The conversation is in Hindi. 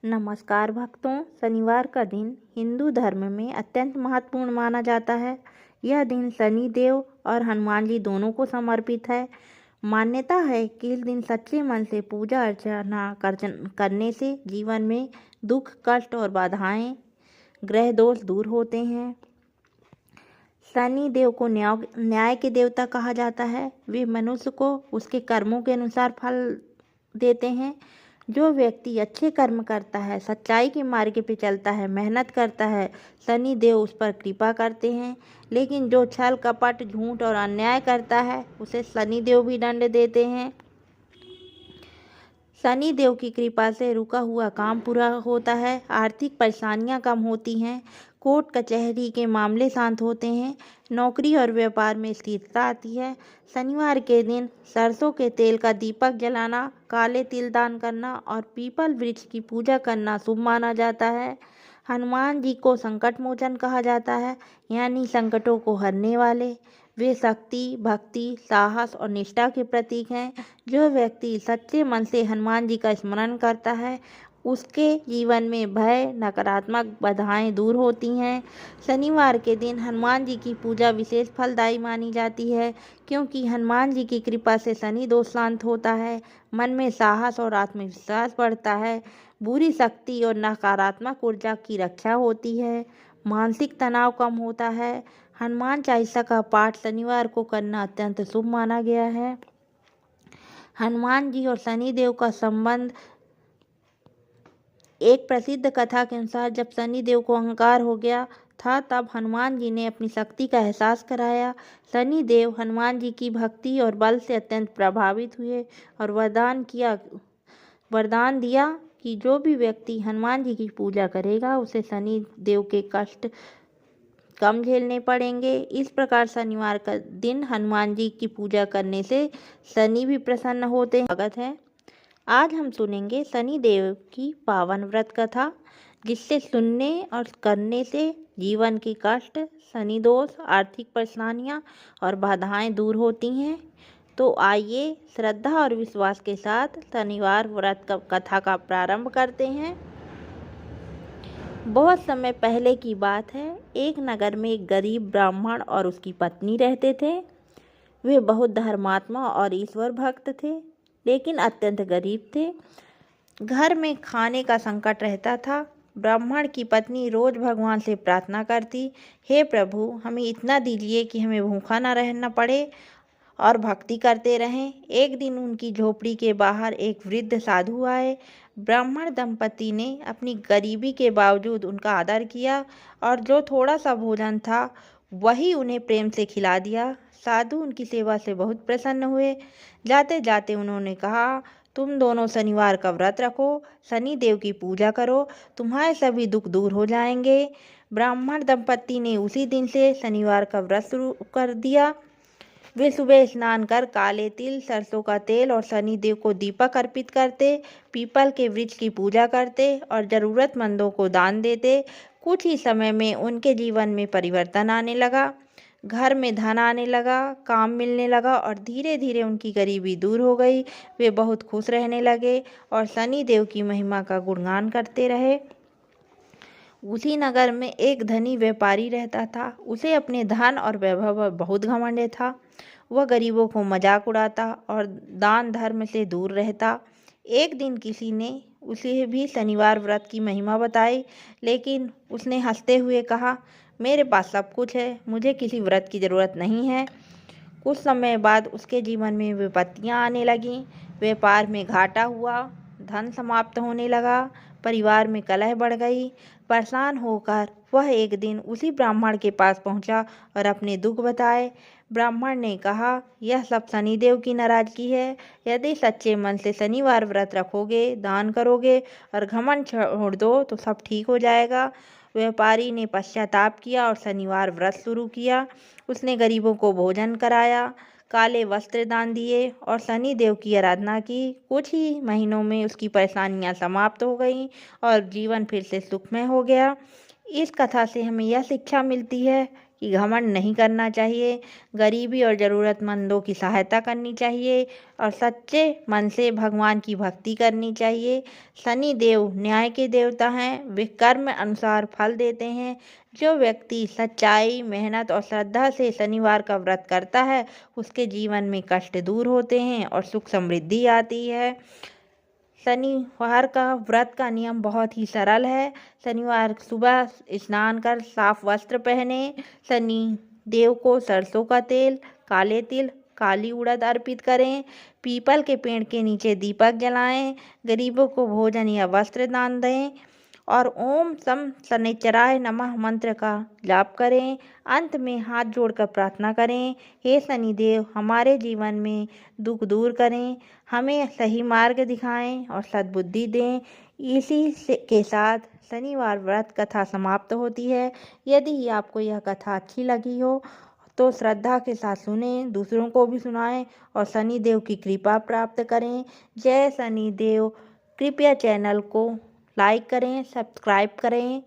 नमस्कार भक्तों। शनिवार का दिन हिंदू धर्म में अत्यंत महत्वपूर्ण माना जाता है। यह दिन शनि देव और हनुमान जी दोनों को समर्पित है। मान्यता है कि इस दिन सच्चे मन से पूजा अर्चना करने से जीवन में दुख, कष्ट और बाधाएं, ग्रह दोष दूर होते हैं। शनि देव को न्याय के देवता कहा जाता है। वे मनुष्य को उसके कर्मों के अनुसार फल देते हैं। जो व्यक्ति अच्छे कर्म करता है, सच्चाई के मार्ग पे चलता है, मेहनत करता है, शनि देव उस पर कृपा करते हैं। लेकिन जो छल कपट, झूठ और अन्याय करता है, उसे शनि देव भी दंड देते हैं। शनि देव की कृपा से रुका हुआ काम पूरा होता है, आर्थिक परेशानियां कम होती हैं, कोर्ट कचहरी के मामले शांत होते हैं, नौकरी और व्यापार में स्थिरता आती है। शनिवार के दिन सरसों के तेल का दीपक जलाना, काले तिल दान करना और पीपल वृक्ष की पूजा करना शुभ माना जाता है। हनुमान जी को संकट मोचन कहा जाता है, यानी संकटों को हरने वाले। वे शक्ति, भक्ति, साहस और निष्ठा के प्रतीक हैं। जो व्यक्ति सच्चे मन से हनुमान जी का स्मरण करता है, उसके जीवन में भय, नकारात्मक बाधाएं दूर होती हैं। शनिवार के दिन हनुमान जी की पूजा विशेष फलदायी मानी जाती है, क्योंकि हनुमान जी की कृपा से शनि दोष शांत होता है, मन में साहस और आत्मविश्वास बढ़ता है, बुरी शक्ति और नकारात्मक ऊर्जा की रक्षा होती है, मानसिक तनाव कम होता है। हनुमान चालीसा का पाठ शनिवार को करना अत्यंत शुभ माना गया है। हनुमान जी और शनि देव का संबंध, एक प्रसिद्ध कथा के अनुसार जब शनि देव को अहंकार हो गया था, तब हनुमान जी ने अपनी शक्ति का एहसास कराया। शनि देव हनुमान जी की भक्ति और बल से अत्यंत प्रभावित हुए और वरदान दिया कि जो भी व्यक्ति हनुमान जी की पूजा करेगा, उसे शनि देव के कष्ट कम झेलने पड़ेंगे। इस प्रकार शनिवार का दिन हनुमान जी की पूजा करने से शनि भी प्रसन्न होते हैं। स्वागत है। आज हम सुनेंगे शनि देव की पावन व्रत कथा, जिससे सुनने और करने से जीवन की कष्ट, शनि दोष, आर्थिक परेशानियां और बाधाएं दूर होती हैं। तो आइए श्रद्धा और विश्वास के साथ शनिवार व्रत कथा का प्रारंभ करते हैं। बहुत समय पहले की बात है। एक नगर में एक गरीब ब्राह्मण और उसकी पत्नी रहते थे। वे बहुत धर्मात्मा और ईश्वर भक्त थे, लेकिन अत्यंत गरीब थे। घर में खाने का संकट रहता था। ब्राह्मण की पत्नी रोज भगवान से प्रार्थना करती, हे प्रभु, हमें इतना दीजिए कि हमें भूखा न रहना पड़े और भक्ति करते रहें। एक दिन उनकी झोपड़ी के बाहर एक वृद्ध साधु आए। ब्राह्मण दंपति ने अपनी गरीबी के बावजूद उनका आदर किया और जो थोड़ा सा भोजन था वही उन्हें प्रेम से खिला दिया। साधु उनकी सेवा से बहुत प्रसन्न हुए। जाते जाते उन्होंने कहा, तुम दोनों शनिवार का व्रत रखो, शनि देव की पूजा करो, तुम्हारे सभी दुख दूर हो जाएंगे। ब्राह्मण दंपति ने उसी दिन से शनिवार का व्रत शुरू कर दिया। वे सुबह स्नान कर काले तिल, सरसों का तेल और शनि देव को दीपक अर्पित करते, पीपल के वृक्ष की पूजा करते और जरूरतमंदों को दान देते। कुछ ही समय में उनके जीवन में परिवर्तन आने लगा। घर में धन आने लगा, काम मिलने लगा और धीरे धीरे उनकी गरीबी दूर हो गई। वे बहुत खुश रहने लगे और शनि देव की महिमा का गुणगान करते रहे। उसी नगर में एक धनी व्यापारी रहता था। उसे अपने धन और वैभव पर बहुत घमंड था। वह गरीबों को मजाक उड़ाता और दान धर्म से दूर रहता। एक दिन किसी ने उसे भी शनिवार व्रत की महिमा बताई, लेकिन उसने हंसते हुए कहा, मेरे पास सब कुछ है, मुझे किसी व्रत की जरूरत नहीं है। कुछ समय बाद उसके जीवन में विपत्तियां आने लगीं। व्यापार में घाटा हुआ, धन समाप्त होने लगा, परिवार में कलह बढ़ गई। परेशान होकर वह एक दिन उसी ब्राह्मण के पास पहुंचा और अपने दुख बताए। ब्राह्मण ने कहा, यह सब शनिदेव की नाराजगी है। यदि सच्चे मन से शनिवार व्रत रखोगे, दान करोगे और घमंड छोड़ दो तो सब ठीक हो जाएगा। व्यापारी ने पश्चाताप किया और शनिवार व्रत शुरू किया। उसने गरीबों को भोजन कराया, काले वस्त्र दान दिए और शनि देव की आराधना की। कुछ ही महीनों में उसकी परेशानियां समाप्त हो गईं और जीवन फिर से सुखमय हो गया। इस कथा से हमें यह शिक्षा मिलती है कि घमंड नहीं करना चाहिए, गरीबी और ज़रूरतमंदों की सहायता करनी चाहिए और सच्चे मन से भगवान की भक्ति करनी चाहिए। शनि देव न्याय के देवता हैं, वे कर्म अनुसार फल देते हैं। जो व्यक्ति सच्चाई, मेहनत और श्रद्धा से शनिवार का व्रत करता है, उसके जीवन में कष्ट दूर होते हैं और सुख समृद्धि आती है। शनिवार का व्रत का नियम बहुत ही सरल है। शनिवार सुबह स्नान कर साफ वस्त्र पहने, शनि देव को सरसों का तेल, काले तिल, काली उड़द अर्पित करें, पीपल के पेड़ के नीचे दीपक जलाएं, गरीबों को भोजन या वस्त्र दान दें और ओम सम शनिचराय नमः मंत्र का जाप करें। अंत में हाथ जोड़कर प्रार्थना करें, हे शनिदेव हमारे जीवन में दुख दूर करें, हमें सही मार्ग दिखाएं और सद्बुद्धि दें। के साथ शनिवार व्रत कथा समाप्त होती है। यदि आपको यह कथा अच्छी लगी हो तो श्रद्धा के साथ सुने, दूसरों को भी सुनाएं और शनिदेव की कृपा प्राप्त करें। जय शनिदेव। कृपया चैनल को लाइक करें, सब्सक्राइब करें।